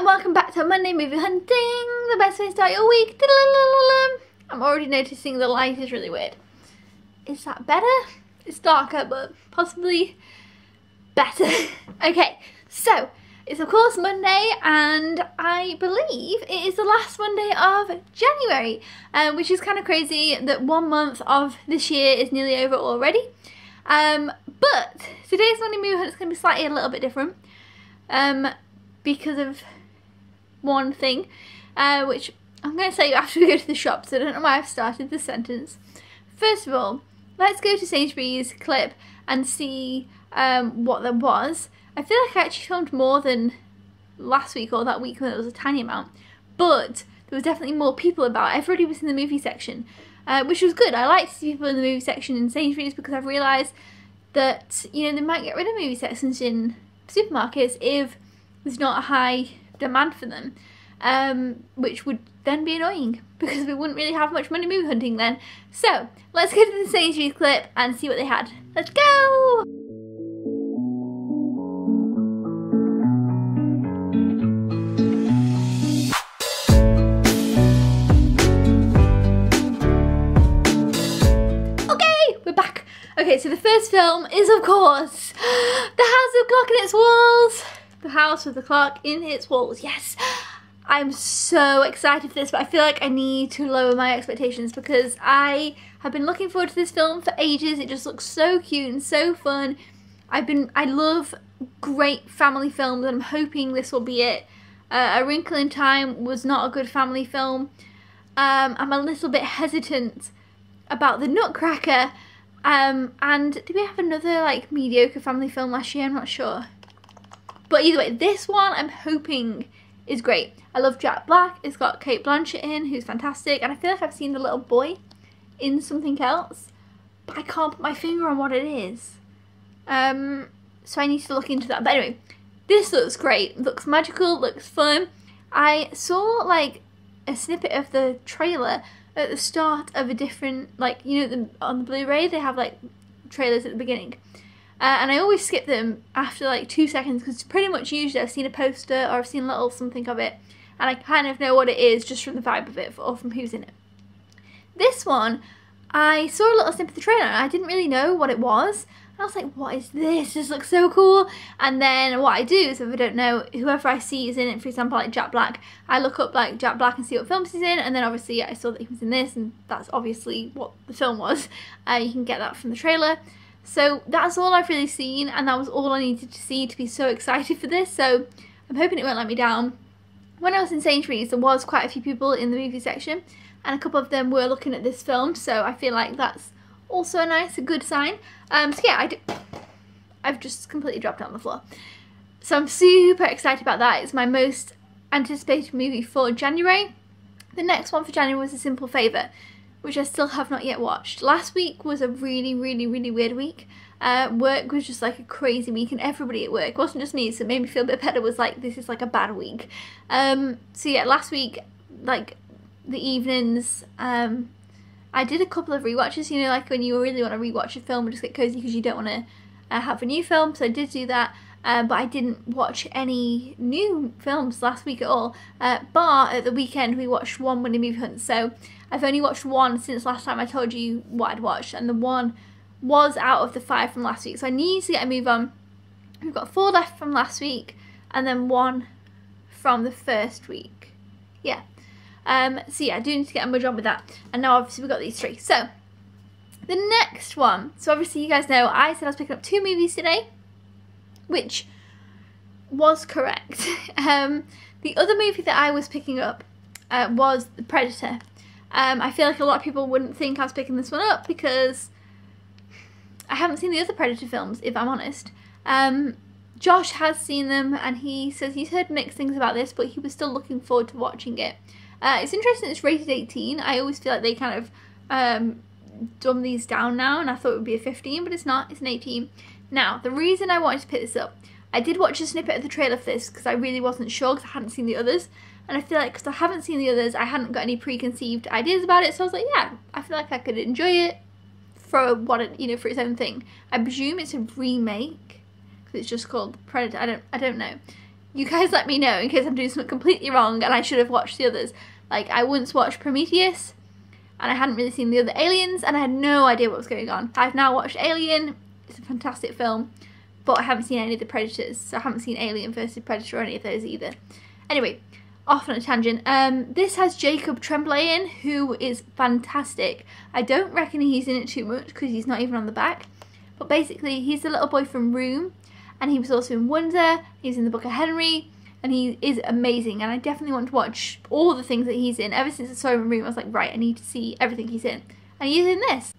welcome back to Monday Movie Hunting, the best way to start your week. I'm already noticing the light is really weird. Is that better? It's darker, but possibly better. Okay, so it's of course Monday, and I believe it is the last Monday of January, which is kind of crazy that 1 month of this year is nearly over already. But today's Monday Movie Hunt is going to be slightly a little bit different. Because of one thing, which I'm going to say after we go to the shops. I don't know why I've started this sentence. First of all, let's go to Sainsbury's clip and see what there was. I feel like I actually filmed more than last week or that week when it was a tiny amount, but there was definitely more people about. Everybody was in the movie section, which was good. I like to see people in the movie section in Sainsbury's because I've realised that, you know, they might get rid of movie sections in supermarkets if there's not a high demand for them, which would then be annoying because we wouldn't really have much money movie hunting then. So let's go to the Sainsbury's clip and see what they had. Let's go! Okay, we're back. Okay, so the first film is of course The House with the Clock in Its Walls. The House with the Clock in Its Walls, yes. I'm so excited for this, but I feel like I need to lower my expectations because I have been looking forward to this film for ages. It just looks so cute and so fun. I love great family films, and I'm hoping this will be it. A Wrinkle in Time was not a good family film. I'm a little bit hesitant about The Nutcracker. And did we have another like mediocre family film last year? I'm not sure. But either way, this one I'm hoping is great. I love Jack Black. It's got Cate Blanchett in, who's fantastic. And I feel like I've seen the little boy in something else, but I can't put my finger on what it is. So I need to look into that. But anyway, this looks great. Looks magical, looks fun. I saw like a snippet of the trailer at the start of a different, like, you know, on the Blu-ray they have like trailers at the beginning. And I always skip them after like 2 seconds because pretty much usually I've seen a poster or I've seen a little something of it and I kind of know what it is just from the vibe of it or from who's in it. This one, I saw a little snippet of the trailer and I didn't really know what it was. And I was like, what is this? This looks so cool. And then what I do is, if I don't know, whoever I see is in it, for example like Jack Black, I look up like Jack Black and see what films he's in, and then obviously I saw that he was in this and that's obviously what the film was. You can get that from the trailer. So that's all I've really seen, and that was all I needed to see to be so excited for this, so I'm hoping it won't let me down. When I was in Sainsbury's, there was quite a few people in the movie section, and a couple of them were looking at this film, so I feel like that's also a good sign. So yeah, I've just completely dropped it on the floor. So I'm super excited about that. It's my most anticipated movie for January. The next one for January was A Simple Favour, which I still have not yet watched. Last week was a really weird week. Work was just like a crazy week, and everybody at work, it wasn't just me, so it made me feel a bit better, was like, this is like a bad week. So yeah, last week, like the evenings, I did a couple of rewatches, you know, like when you really want to rewatch a film and just get cozy because you don't want to have a new film, so I did do that. But I didn't watch any new films last week at all. Bar at the weekend we watched one Monday Movie Hunt, so I've only watched one since last time I told you what I'd watched, and the one was out of the 5 from last week, so I need to get a move on. We've got 4 left from last week, and then 1 from the first week. Yeah. So yeah, I do need to get a move on with that, and now obviously we've got these 3. So, the next one, so obviously you guys know I said I was picking up 2 movies today, which was correct. The other movie that I was picking up was The Predator. I feel like a lot of people wouldn't think I was picking this one up because I haven't seen the other Predator films, if I'm honest. Josh has seen them and he says he's heard mixed things about this, but he was still looking forward to watching it. It's interesting it's rated 18. I always feel like they kind of dumb these down now, and I thought it would be a 15, but it's not, it's an 18. Now, the reason I wanted to pick this up, I did watch a snippet of the trailer for this because I really wasn't sure because I hadn't seen the others. And I feel like because I haven't seen the others, I hadn't got any preconceived ideas about it. So I was like, yeah, I feel like I could enjoy it for what it, you know, for its own thing. I presume it's a remake because it's just called Predator. I don't know. you guys let me know in case I'm doing something completely wrong and I should have watched the others. Like, I once watched Prometheus and I hadn't really seen the other Aliens and I had no idea what was going on. I've now watched Alien. It's a fantastic film, but I haven't seen any of the Predators, so I haven't seen Alien vs Predator or any of those either. Anyway, off on a tangent. This has Jacob Tremblay in, who is fantastic. I don't reckon he's in it too much because he's not even on the back, but basically he's the little boy from Room, and he was also in Wonder, he's in the Book of Henry, and he is amazing, and I definitely want to watch all the things that he's in. Ever since I saw him in Room, I was like, right, I need to see everything he's in, and he's in this.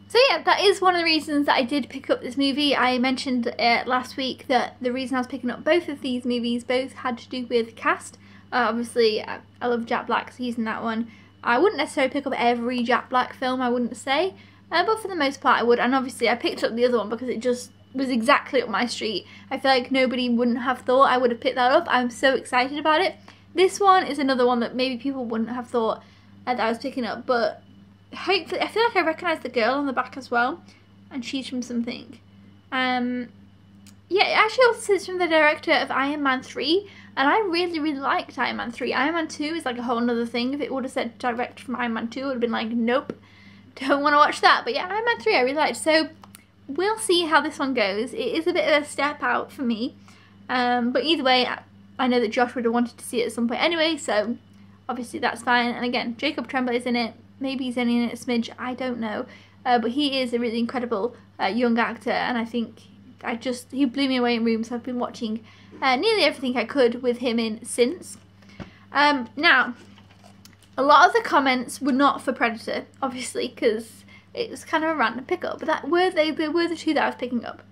So yeah, that is one of the reasons that I did pick up this movie. I mentioned last week that the reason I was picking up both of these movies both had to do with cast. Obviously, I love Jack Black, so he's in that one. I wouldn't necessarily pick up every Jack Black film, I wouldn't say, but for the most part I would. And obviously I picked up the other one because it just was exactly up my street. I feel like nobody wouldn't have thought I would have picked that up. I'm so excited about it. This one is another one that maybe people wouldn't have thought that I was picking up, but hopefully, I feel like I recognise the girl on the back as well, and she's from something. Yeah, it actually also says from the director of Iron Man 3, and I really, really liked Iron Man 3. Iron Man 2 is like a whole other thing. If it would have said direct from Iron Man 2, I would have been like, nope, don't want to watch that. But yeah, Iron Man 3 I really liked, so we'll see how this one goes. It is a bit of a step out for me, but either way, I know that Josh would have wanted to see it at some point anyway, so obviously that's fine. And again, Jacob Tremblay is in it. Maybe he's only in it a smidge, I don't know. But he is a really incredible young actor, and I think he blew me away in Room, so I've been watching nearly everything I could with him in since. Now, a lot of the comments were not for Predator, obviously, because it was kind of a random pickup, but they were the two that I was picking up.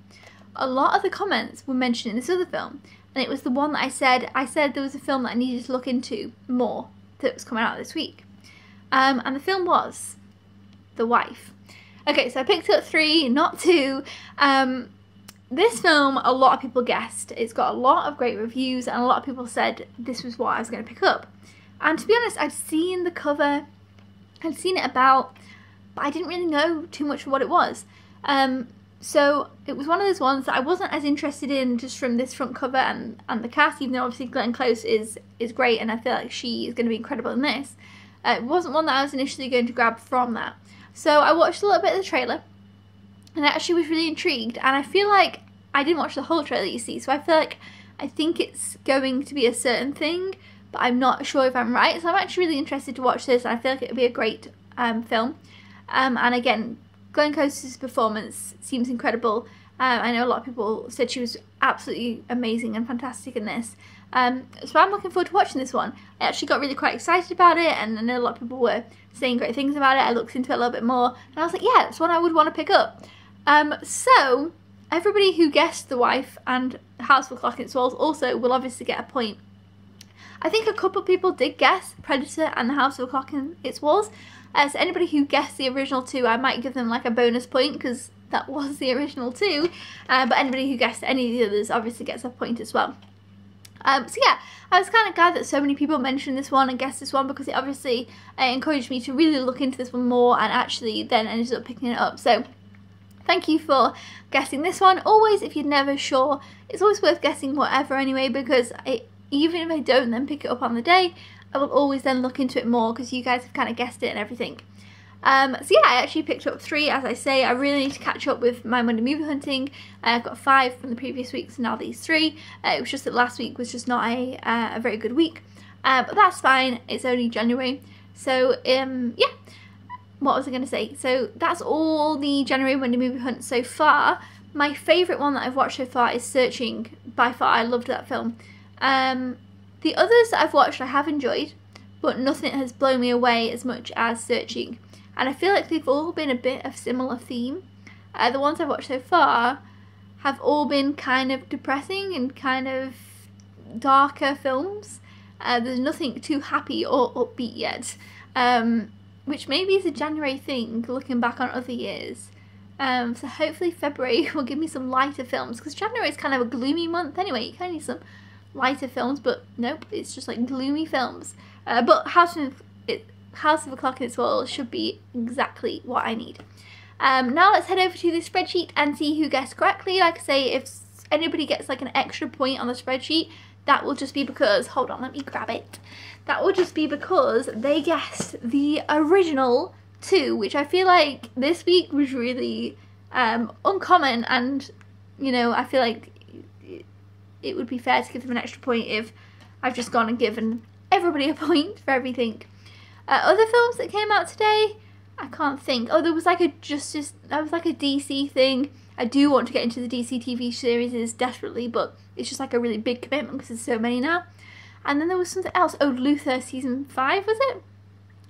A lot of the comments were mentioning this other film, and it was the one that I said there was a film that I needed to look into more that was coming out this week. And the film was The Wife. Okay, so I picked up 3, not 2. This film, a lot of people guessed. It's got a lot of great reviews, and a lot of people said this was what I was going to pick up. And to be honest, I'd seen the cover, I'd seen it about, but I didn't really know too much of what it was. So it was one of those ones that I wasn't as interested in just from this front cover and the cast, even though obviously Glenn Close is great, and I feel like she is going to be incredible in this. It wasn't one that I was initially going to grab from that. So I watched a little bit of the trailer, and I actually was really intrigued, and I feel like I didn't watch the whole trailer, you see, so I feel like I think it's going to be a certain thing, but I'm not sure if I'm right. So I'm actually really interested to watch this, and I feel like it would be a great film. And again, Glenn Close's performance seems incredible. I know a lot of people said she was absolutely amazing and fantastic in this. So I'm looking forward to watching this one. I actually got really quite excited about it, and I know a lot of people were saying great things about it. I looked into it a little bit more, and I was like, yeah, that's one I would want to pick up. So everybody who guessed The Wife and House of a Clock in Its Walls also will obviously get a point. I think a couple of people did guess Predator and The House of a Clock in Its Walls. So anybody who guessed the original 2, I might give them like a bonus point because that was the original 2. But anybody who guessed any of the others obviously gets a point as well. So yeah, I was kind of glad that so many people mentioned this one and guessed this one, because it obviously encouraged me to really look into this one more, and actually then ended up picking it up. So thank you for guessing this one. Always, if you're never sure, it's always worth guessing whatever anyway, because even if I don't then pick it up on the day, I will always then look into it more because you guys have kind of guessed it and everything. So yeah, I actually picked up 3, as I say. I really need to catch up with my Monday movie hunting. I've got 5 from the previous weeks, and now these 3. It was just that last week was just not a very good week. But that's fine, it's only January. So yeah, what was I going to say? So that's all the January Monday movie hunt so far. My favourite one that I've watched so far is Searching. By far, I loved that film. The others that I've watched I have enjoyed, but nothing has blown me away as much as Searching. And I feel like they've all been a bit of similar theme. The ones I've watched so far have all been kind of depressing and kind of darker films. There's nothing too happy or upbeat yet, which maybe is a January thing, looking back on other years. So hopefully February will give me some lighter films, because January is kind of a gloomy month anyway. You kind of need some lighter films, but nope, it's just like gloomy films. But House of a Clock in Its Walls should be exactly what I need. Now let's head over to the spreadsheet and see who guessed correctly. Like I say, if anybody gets like an extra point on the spreadsheet, that will just be because, hold on, let me grab it. That will just be because they guessed the original 2, which I feel like this week was really uncommon, and you know, I feel like it would be fair to give them an extra point if I've just gone and given everybody a point for everything. Other films that came out today, I can't think. Oh, there was like a DC thing. I do want to get into the DC TV series desperately, but it's just like a really big commitment because there's so many now. And then there was something else. Oh, Luther season 5, was it?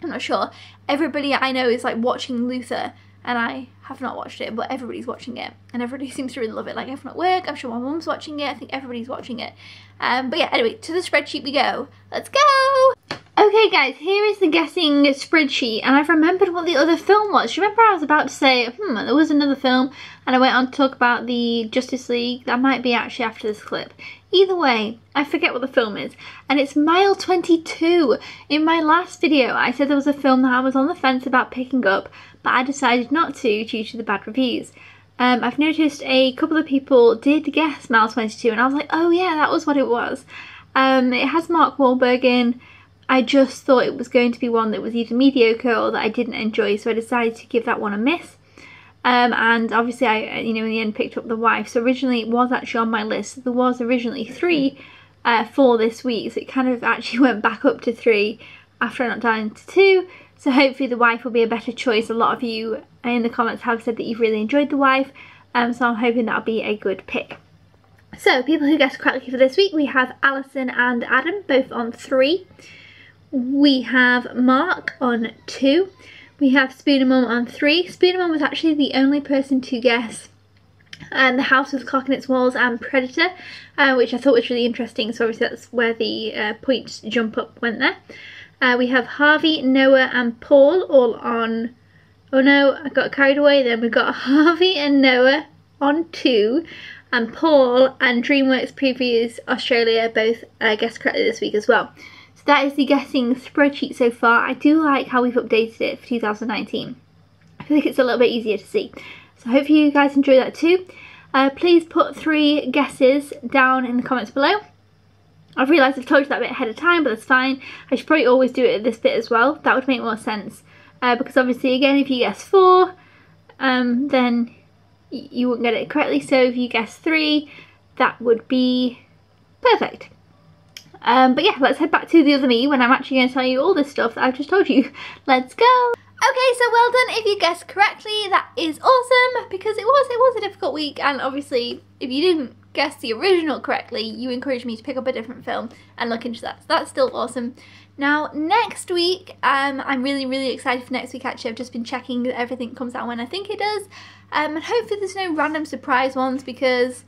I'm not sure. Everybody I know is like watching Luther, and I have not watched it, but everybody's watching it, and everybody seems to really love it. Like everyone at work, I'm sure my mum's watching it, I think everybody's watching it. But yeah, anyway, to the spreadsheet we go. Let's go! Okay guys, here is the guessing spreadsheet, and I've remembered what the other film was. Do you remember I was about to say, there was another film, and I went on to talk about the Justice League? That might be actually after this clip. Either way, I forget what the film is, and it's Mile 22. In my last video, I said there was a film that I was on the fence about picking up, but I decided not to due to the bad reviews. I've noticed a couple of people did guess Mile 22, and I was like, oh yeah, that was what it was. It has Mark Wahlberg in. I just thought it was going to be one that was either mediocre or that I didn't enjoy, so I decided to give that one a miss. And obviously I, in the end picked up The Wife. So originally it was actually on my list. There was originally 3 for this week, so it kind of actually went back up to 3 after I knocked down to 2. So hopefully The Wife will be a better choice. A lot of you in the comments have said that you've really enjoyed The Wife, so I'm hoping that'll be a good pick. So people who guessed correctly for this week, we have Alison and Adam, both on 3. We have Mark on 2. We have Spooner Mum on 3. Spooner Mum was actually the only person to guess The House with a Clock in Its Walls and Predator, which I thought was really interesting, so obviously that's where the points jump up went there. We have Harvey, Noah and Paul all on... Oh no, I got carried away then. We've got Harvey and Noah on 2, and Paul and DreamWorks Previews Australia both guessed correctly this week as well. So that is the guessing spreadsheet so far. I do like how we've updated it for 2019. I feel like it's a little bit easier to see. So hopefully you guys enjoy that too. Please put 3 guesses down in the comments below. I've realised I've told you that bit ahead of time, but that's fine. I should probably always do it at this bit as well. That would make more sense. Because obviously, again, if you guess 4, then you wouldn't get it correctly. So if you guess 3, that would be perfect. But yeah, let's head back to the other me when I'm actually going to tell you all this stuff that I've just told you. Let's go! Okay, so well done if you guessed correctly. That is awesome, because it was a difficult week, and obviously if you didn't guess the original correctly, you encouraged me to pick up a different film and look into that. So that's still awesome. Now next week, I'm really excited for next week actually. I've just been checking that everything comes out when I think it does. And hopefully there's no random surprise ones, because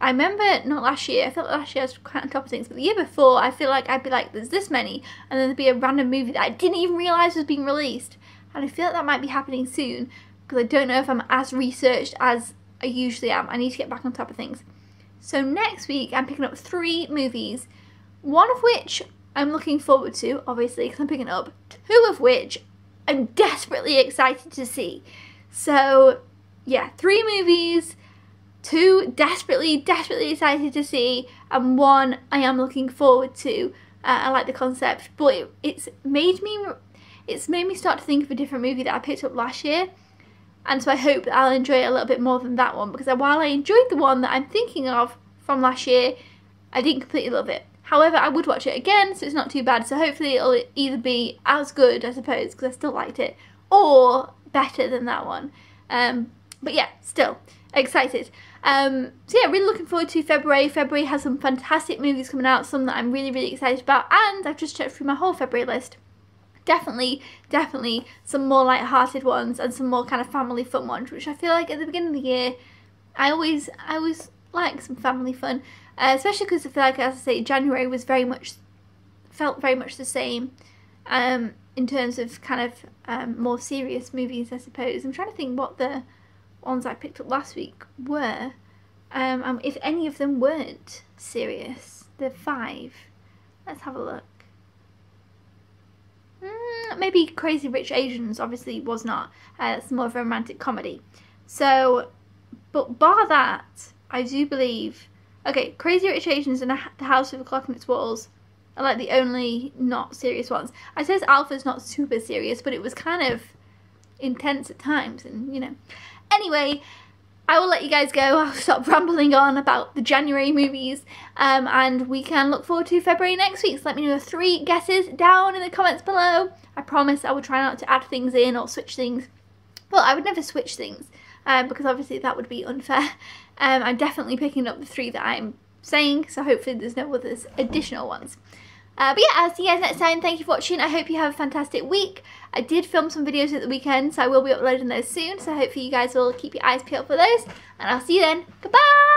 I remember, not last year, I felt like last year I was quite on top of things, but the year before I feel like I'd be like, there's this many, and then there'd be a random movie that I didn't even realise was being released. And I feel like that might be happening soon, because I don't know if I'm as researched as I usually am. I need to get back on top of things. So next week I'm picking up 3 movies, one of which I'm looking forward to, obviously, because I'm picking up 2 of which I'm desperately excited to see. So yeah, 3 movies, 2 desperately excited to see, and 1 I am looking forward to. I like the concept, but it's made me start to think of a different movie that I picked up last year, and so I hope that I'll enjoy it a little bit more than that one, because while I enjoyed the one that I'm thinking of from last year, I didn't completely love it. However, I would watch it again, so it's not too bad, so hopefully it'll either be as good, I suppose, because I still liked it, or better than that one. But yeah, still excited. So yeah, really looking forward to February. February has some fantastic movies coming out, some that I'm really excited about, and I've just checked through my whole February list. Definitely some more light-hearted ones and some more kind of family fun ones, which I feel like at the beginning of the year I always like some family fun, especially because I feel like, as I say, January was felt very much the same in terms of kind of more serious movies, I suppose. I'm trying to think what the ones I picked up last week were, if any of them weren't serious. The 5. Let's have a look. maybe Crazy Rich Asians obviously was not. It's more of a romantic comedy. So, but bar that, I do believe, okay, Crazy Rich Asians and The House with a Clock in Its Walls are like the only not serious ones. I suppose Alpha's not super serious, but it was kind of intense at times, and you know. Anyway, I will let you guys go. I'll stop rambling on about the January movies, and we can look forward to February next week. So let me know your 3 guesses down in the comments below. I promise I will try not to add things in or switch things. Well, I would never switch things, because obviously that would be unfair. I'm definitely picking up the 3 that I'm saying, so hopefully there's no others additional ones. But yeah, I'll see you guys next time. Thank you for watching. I hope you have a fantastic week. I did film some videos at the weekend, so I will be uploading those soon. So hopefully you guys will keep your eyes peeled for those. And I'll see you then. Goodbye!